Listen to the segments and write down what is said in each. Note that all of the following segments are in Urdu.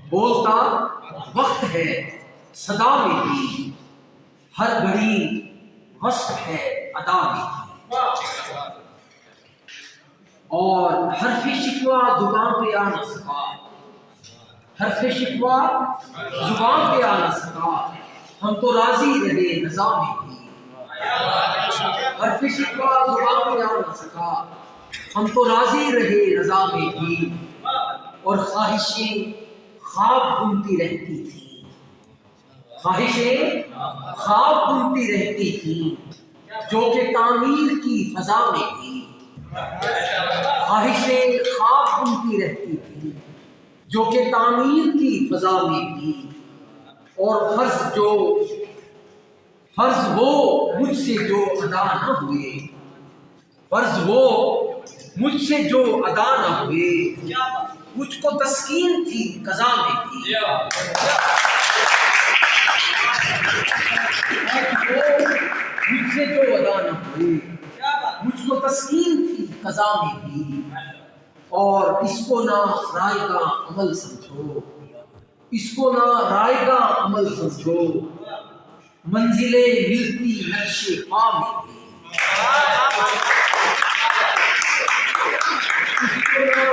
بولتا وقت ہے صدا میں بھی، ہر گھڑی وصف ہے ادا میں بھی، اور حرف شکوہ زبان پہ آ نہ سکا، حرف شکوہ زبان پہ آ نہ سکا، ہم تو راضی رہے رضا میں بھی، حرف شکوہ زبان پہ آ نہ سکا، ہم تو راضی رہے رضا میں بھی، اور خواہشیں خواب بنتی رہتی تھی، خواہشیں خواب بنتی رہتی تھی جو کہ تعمیر کی فضا میں بھی، خواہشیں خواب بنتی رہتی تھی جو کہ تعمیر کی فضا میں بھی، اور فرض وہ مجھ سے جو ادا نہ ہوئے، فرض وہ مجھ سے جو ادا نہ ہوئے، مجھ کو تسکین تھی قضا میں بھی، مجھ سے جو ادا نہ ہوئے، مجھ کو تسکین تھی قضا میں بھی، اور اس کو نہ رائے گا عمل سمجھو، اس کو نہ رائے گا عمل سمجھو، منزلیں ملتی نقش پا میں بھی، اس کو نہ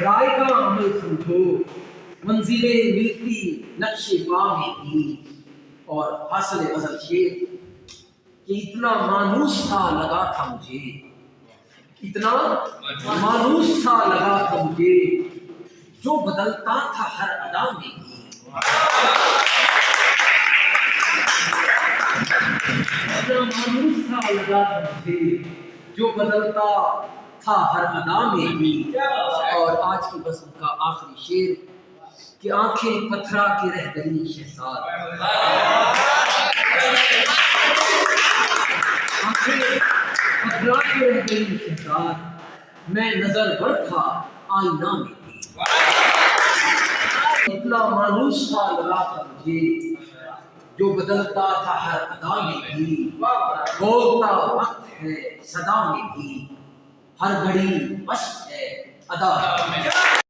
رائے گا عمل سمجھو، منزلیں ملتی نقش پا میں بھی، اور حاصل غزل شعر کہ اتنا مانوس تھا لگا تھا مجھے، اتنا مانوس تھا لگا تھا مجھے، جو بدلتا تھا ہر ادا میں بھی، اتنا مانوس تھا لگا تھا مجھے، جو بدلتا تھا ہر ادا میں بھی، اور آج کی بزم کا آخری شعر کہ آنکھیں پتھرا کے رہ گئی شہزاد، آنکھیں پتھرا کے رہ گئی شہزاد، میں نظر بڑھ تھا آئینہ میں بھی، اتنا مانوس تھا لگا تھا مجھے، جو بدلتا تھا ہر ادا میں بھی، بولتا وقت ہے صدا میں بھی، ہر گھڑی وصف ہے ادا میں بھی۔